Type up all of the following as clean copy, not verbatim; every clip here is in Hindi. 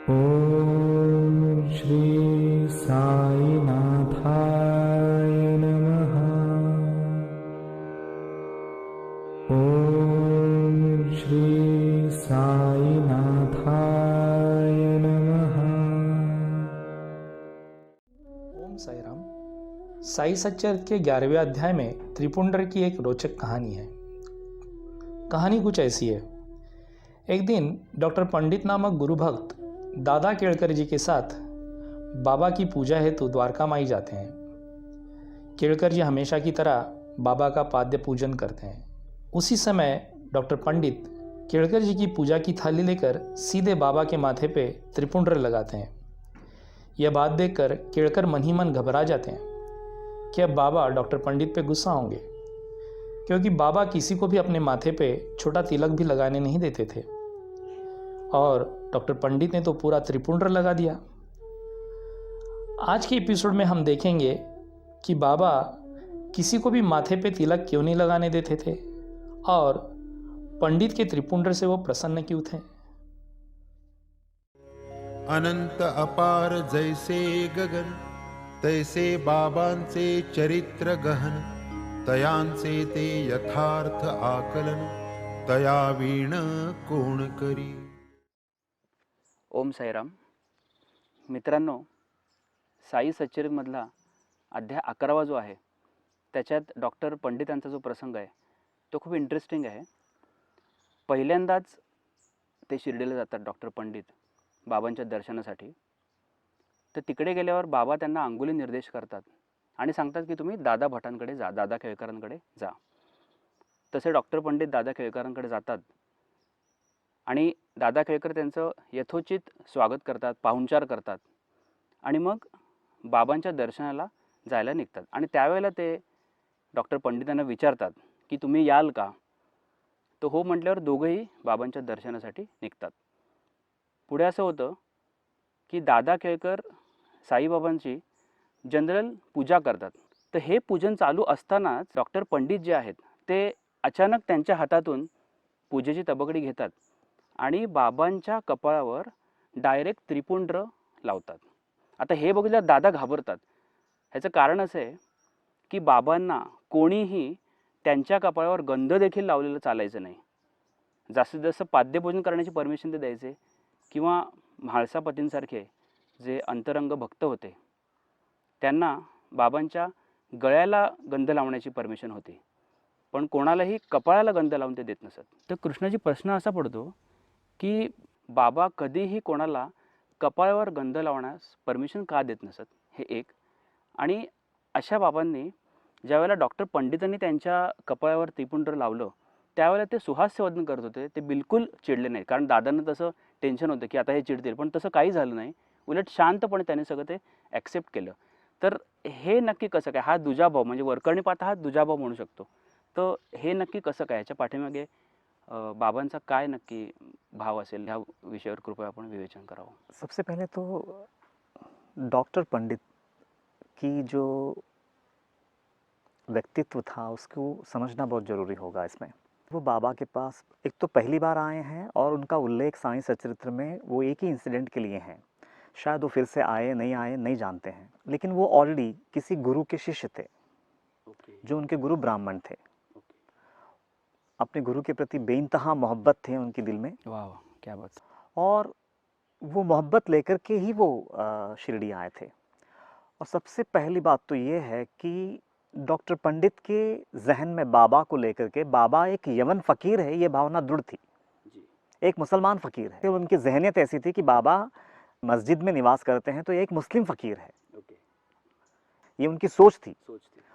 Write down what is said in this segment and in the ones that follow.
ॐ श्री साईनाथाय नमः। ॐ श्री साईनाथाय नमः। ओम साई राम। साई सच्चरित्र के 11वें अध्याय में त्रिपुंडर की एक रोचक कहानी है। कहानी कुछ ऐसी है। एक दिन डॉक्टर पंडित नामक गुरु भक्त दादा केळकर जी के साथ बाबा की पूजा हेतु द्वारका माई जाते हैं। केळकर जी हमेशा की तरह बाबा का पाद्य पूजन करते हैं। उसी समय डॉक्टर पंडित केळकर जी की पूजा की थाली लेकर सीधे बाबा के माथे पे त्रिपुंडर लगाते हैं। यह बात देखकर केळकर मन ही मन घबरा जाते हैं कि अब बाबा डॉक्टर पंडित पे गुस्सा होंगे, क्योंकि बाबा किसी को भी अपने माथे पे छोटा तिलक भी लगाने नहीं देते थे और डॉक्टर पंडित ने तो पूरा त्रिपुंडर लगा दिया। आज के एपिसोड में हम देखेंगे कि बाबा किसी को भी माथे पे तिलक क्यों नहीं लगाने देते थे और पंडित के त्रिपुंडर से वो प्रसन्न क्यों थे। अनंत अपार जैसे गगन, तैसे बाबांचे चरित्र गहन, तयांचे ते यथार्थ आकलन, तया वीण कोण करी। ओम साईराम। मित्रांनो, साई सच्चरित्रमधला अध्याय 11वा जो आहे त्याच्यात डॉक्टर पंडितांचा जो प्रसंग आहे तो खूप इंटरेस्टिंग आहे। पहिल्यांदाच ते शिर्डीला जातात डॉक्टर पंडित बाबांच्या दर्शनासाठी। तर तिकडे गेल्यावर बाबा त्यांना अंगुली निर्देश करतात आणि सांगतात की तुम्ही दादा भटांकडे जा, दादा केळकरांकडे जा। तसे डॉक्टर पंडित दादा केळकरांकडे जातात आणि दादा केळकर त्यांचं यथोचित स्वागत करतात, पाहुणचार करतात आणि मग बाबांच्या दर्शनाला जायला निघतात। आणि त्यावेळेला ते डॉक्टर पंडितांना विचारतात की तुम्ही याल का? तो हो म्हटल्यावर दोघंही बाबांच्या दर्शनासाठी निघतात। पुढे असं होतं की दादा केळकर साईबाबांची जनरल पूजा करतात। तर हे पूजन चालू असतानाच डॉक्टर पंडित जे आहेत ते अचानक त्यांच्या हातातून पूजेची तबकडी घेतात आणि बाबांच्या कपाळावर डायरेक्ट त्रिपुंड्र लावतात। आता हे बघितल्यावर दादा घाबरतात। ह्याचं कारण असं आहे की बाबांना कोणीही त्यांच्या कपाळावर गंध देखील लावलेलं चालायचं नाही। जास्तीत जास्त पाद्यपूजन करण्याची परमिशन ते द्यायचे किंवा म्हाळसापतींसारखे जे अंतरंग भक्त होते त्यांना बाबांच्या गळ्याला गंध लावण्याची परमिशन होती, पण कोणालाही कपाळाला गंध लावून ते देत नसत। तर कृष्णाजी प्रश्न असा पडतो की बाबा कधीही कोणाला कपाळावर गंध लावण्यास परमिशन का देत नसत, हे एक। आणि अशा बाबांनी ज्यावेळेला डॉक्टर पंडितांनी त्यांच्या कपाळावर त्रिपुंडर लावलं त्यावेळेला ते सुहास्यवदन करत होते, ते बिलकुल चिडले नाही। कारण दादांना तसं टेन्शन होतं की आता हे चिडतील, पण तसं काही झालं नाही। उलट शांतपणे त्यांनी सगळं ते ॲक्सेप्ट केलं। तर हे नक्की कसं काय? हा दुजाभाव म्हणजे वरकरणी पाहता हा दुजाभाव म्हणू शकतो। तर हे नक्की कसं काय? याच्या पाठीमागे बाबांचा काय नक्की भाव असेल, ह्या विषयावर कृपया आपण विवेचन करावं। सबसे पहले तो डॉक्टर पंडित की जो व्यक्तित्व था उसको समझना बहुत ज़रूरी होगा इसमें। वो बाबा के पास एक तो पहली बार आए हैं और उनका उल्लेख साईं सच्चरित्र में वो एक ही इंसिडेंट के लिए हैं। शायद वो फिर से आए नहीं जानते हैं, लेकिन वो ऑलरेडी किसी गुरु के शिष्य थे जो उनके गुरु ब्राह्मण थे। अपने गुरु के प्रति बेइंतहा मोहब्बत थे उनके दिल में। वाह, क्या बात। और वो मोहब्बत लेकर के ही वो शिरडी आए थे। और सबसे पहली बात तो ये है कि डॉक्टर पंडित के जहन में बाबा को लेकर के, बाबा एक यवन फ़कीर है, ये भावना दृढ़ थी। एक मुसलमान फ़कीर है। उनकी जहनियत ऐसी थी कि बाबा मस्जिद में निवास करते हैं तो ये एक मुस्लिम फ़कीर है। ये उनकी सोच थी।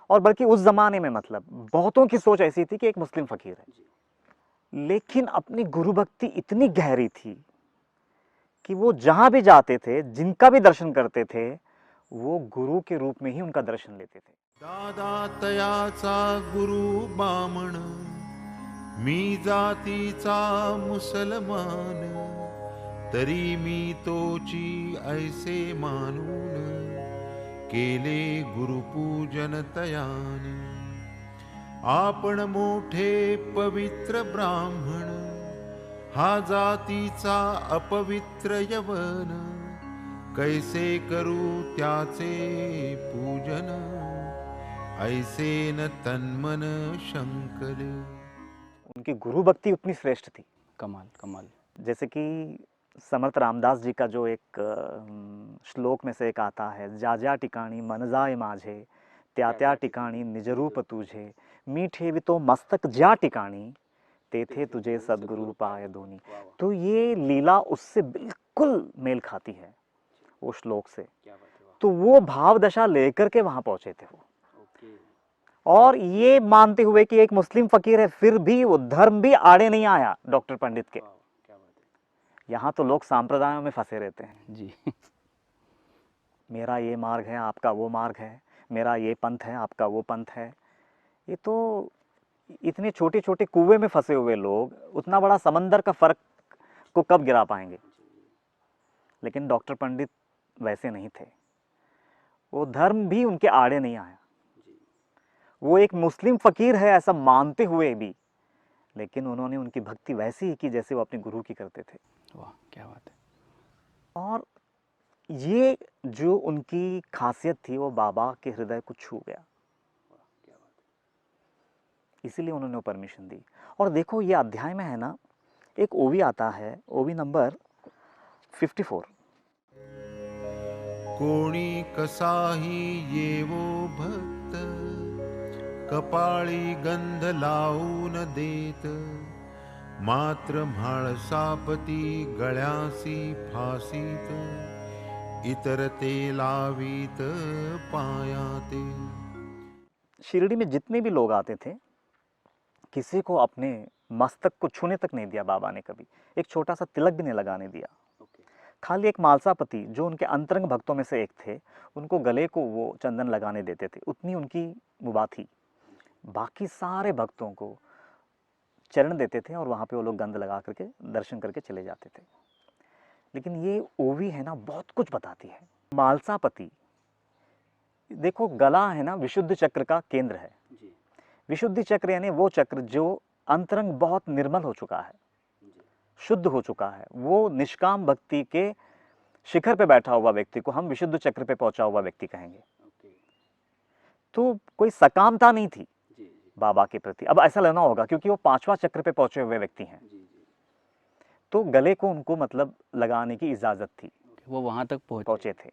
और बल्कि उस ज़माने में मतलब बहुतों की सोच ऐसी थी कि एक मुस्लिम फ़कीर है। लेकिन अपनी गुरु भक्ति इतनी गहरी थी कि वो जहाँ भी जाते थे, जिनका भी दर्शन करते थे, वो गुरु के रूप में ही उनका दर्शन लेते थे। दादा तयाचा गुरु बामण, मी जातीचा मुसलमान, तरी मी तोची ऐसे मानून, केले गुरुपूजन तयाने। आपण मोठे पवित्र ब्राह्मण, हा जातीचा अपवित्र यवन, कैसे करू त्याचे पूजन, ऐसे न तन्मन शंकले। उनकी गुरु भक्ति उतनी श्रेष्ठ थी। कमाल कमाल। जैसे कि समर्थ रामदास जी का जो एक श्लोक में से एक आता है, जा जा ठिकाणी मन जाय माझे, त्या त्या ठिकाणी निज रूप तुझे, मी ठेवितो मस्तक ज्या ठिकाणी, तेथे तुझे सद्गुरु पाय दोनी। तो ये लीला उससे बिल्कुल मेल खाती है, वो श्लोक से। तो वो भाव दशा लेकर के वहां पहुंचे थे वो, और ये मानते हुए कि एक मुस्लिम फकीर है, फिर भी वो धर्म भी आड़े नहीं आया डॉक्टर पंडित के। यहाँ तो लोग सांप्रदायों में फंसे रहते हैं जी। मेरा ये मार्ग है, आपका वो मार्ग है, मेरा ये पंथ है, आपका वो पंथ है। ये तो इतने छोटे छोटे कुएं में फंसे हुए लोग उतना बड़ा समंदर का फर्क को कब गिरा पाएंगे। लेकिन डॉक्टर पंडित वैसे नहीं थे, वो धर्म भी उनके आड़े नहीं आया। वो एक मुस्लिम फकीर है ऐसा मानते हुए भी, लेकिन उन्होंने उनकी भक्ति वैसी ही की जैसे वो अपने गुरु की करते थे। वाह क्या बात है। और ये जो उनकी खासियत थी वो बाबा के हृदय को छू गया, इसीलिए उन्होंने परमिशन दी। और देखो ये अध्याय में है ना, एक ओवी आता है, ओवी नंबर 54। कोणी कसाही येवो भक्त, कपाळी गंध लावून देत, मात्र म्हाळसापती गळ्यासी फासीत, इतर ते लावीत पायाते। शिरडी में जितने भी लोग आते थे, किसी को अपने मस्तक को छूने तक नहीं दिया बाबा ने कभी, एक छोटा सा तिलक भी नहीं लगाने दिया। खाली एक मालसापति जो उनके अंतरंग भक्तों में से एक थे, उनको गले को वो चंदन लगाने देते थे, उतनी उनकी मुबा थी। बाकी सारे भक्तों को चरण देते थे और वहाँ पे वो लोग गंध लगा करके दर्शन करके चले जाते थे। लेकिन ये ओवी है ना, बहुत कुछ बताती है। मालसापति, देखो गला है ना विशुद्ध चक्र का केंद्र है। विशुद्धि चक्र यानी वो चक्र जो अंतरंग बहुत निर्मल हो चुका है, शुद्ध हो चुका है, वो निष्काम भक्ति के शिखर पे बैठा हुआ व्यक्ति को हम विशुद्ध चक्र पे पहुंचा हुआ व्यक्ति कहेंगे। तो कोई सकामता नहीं थी बाबा के प्रति। अब ऐसा लेना होगा क्योंकि वो 5वां चक्र पे पहुंचे हुए व्यक्ति हैं, तो गले को उनको मतलब लगाने की इजाजत थी, वो वहां तक पहुंचे थे।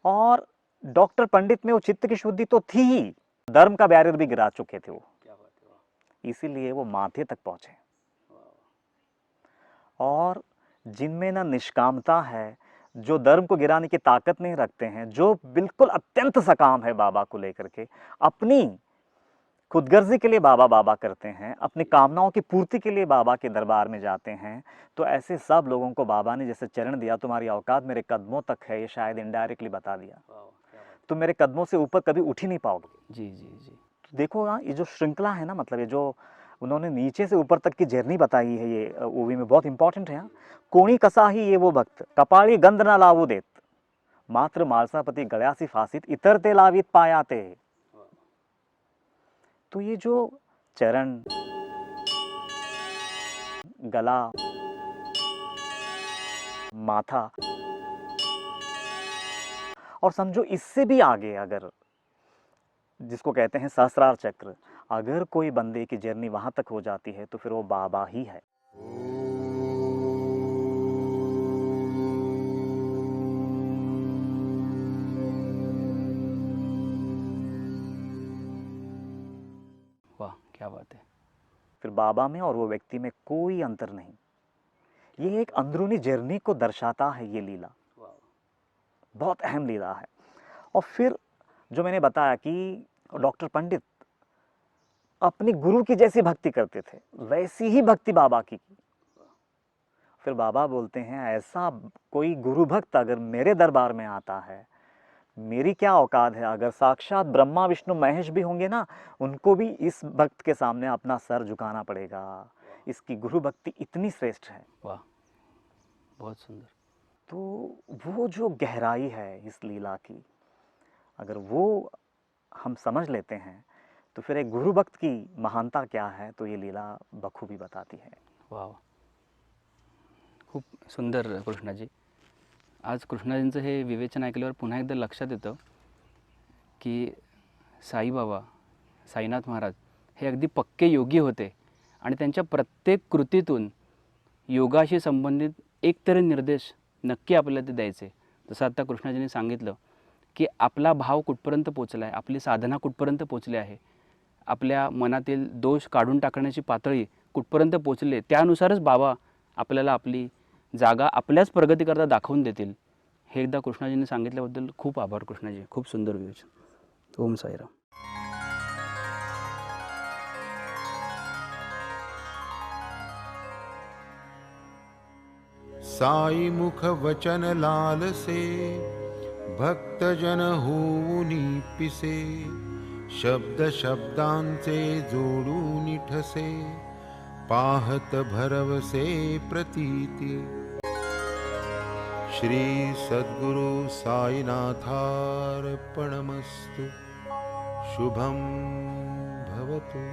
और डॉक्टर पंडित में वो चित्त की शुद्धि तो थी ही, धर्म का बैरियर भी गिरा चुके थे वो, इसीलिए वो माथे तक पहुंचे। और जिनमें ना निष्कामता है, जो धर्म को गिराने की ताकत नहीं रखते हैं, जो बिल्कुल अत्यंत सकाम है बाबा को लेकर के, अपनी खुदगर्जी के लिए बाबा बाबा करते हैं, अपनी कामनाओं की पूर्ति के लिए बाबा के दरबार में जाते हैं, तो ऐसे सब लोगों को बाबा ने जैसे चरण दिया, तुम्हारी औकात मेरे कदमों तक है, ये शायद इनडायरेक्टली बता दिया, तुम मेरे कदमों से ऊपर कभी उठ ही नहीं पाओगे। जी जी जी। तो देखो ना, ये जो श्रृंखला है ना, मतलब ये जो उन्होंने नीचे से ऊपर तक की जर्नी बताई है, ये ओवी में बहुत इंपॉर्टेंट है। कोणी कसा ही ये वो भक्त, कपाड़ी गंध ना लावू देत, मात्र मालसापति गळ्यासी फासीत, इतर ते लावित पायाते। तो ये जो चरण, गला, माथा, और समझो इससे भी आगे अगर जिसको कहते हैं सहस्रार चक्र, अगर कोई बंदे की जर्नी वहां तक हो जाती है तो फिर वो बाबा ही है। वाह क्या बात है। फिर बाबा में और वो व्यक्ति में कोई अंतर नहीं। ये एक अंदरूनी जर्नी को दर्शाता है ये लीला, बहुत अहम लीला है। और फिर जो मैंने बताया कि डॉक्टर पंडित अपनी गुरु की जैसी भक्ति करते थे, वैसी ही भक्ति बाबा की। फिर बाबा बोलते हैं, ऐसा कोई गुरु भक्त अगर मेरे दरबार में आता है, मेरी क्या औकात है, अगर साक्षात ब्रह्मा विष्णु महेश भी होंगे ना, उनको भी इस भक्त के सामने अपना सर झुकाना पड़ेगा। इसकी गुरु भक्ति इतनी श्रेष्ठ है। वाह बहुत सुंदर। तो वो जो गहराई है इस लीला की, अगर वो हम समझ लेते हैं तो फिर एक गुरु भक्त की महानता क्या है, तो ये लीला बखूबी बताती है। वाह। खूप सुंदर कृष्णाजी. आज कृष्णाजींचं हे विवेचन ऐकल्यावर पुन्हा एकदा लक्षात येतं की साईबाबा, साईनाथ महाराज हे अगदी पक्के योगी होते आणि त्यांच्या प्रत्येक कृतीतून योगाशी संबंधित एकतरी निर्देश नक्की आपल्याला ते द्यायचे. जसं आत्ता कृष्णाजींनी सांगितलं की आपला भाव कुठपर्यंत पोचला आहे, आपली साधना कुठपर्यंत पोचली आहे, आपल्या मनातील दोष काढून टाकण्याची पातळी कुठपर्यंत पोचले, त्यानुसारच बाबा आपल्याला आपली जागा आपल्याच प्रगतीकरता दाखवून देतील. हे एकदा कृष्णाजींनी सांगितल्याबद्दल खूप आभार कृष्णाजी. खूप सुंदर विवेचन. ओम साईराम. साई मुख वचन लाल से भक्त जन होऊनी पिसे शब्द शब्दांचे जोडून ठसे पाहत भरवसे प्रतीती. श्री सद्गुरु साईनाथार्पणमस्तु. शुभं भवतु.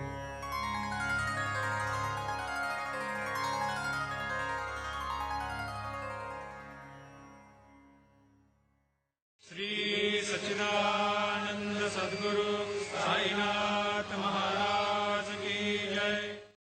श्री सच्चिदानंद सद्गुरु साईनाथ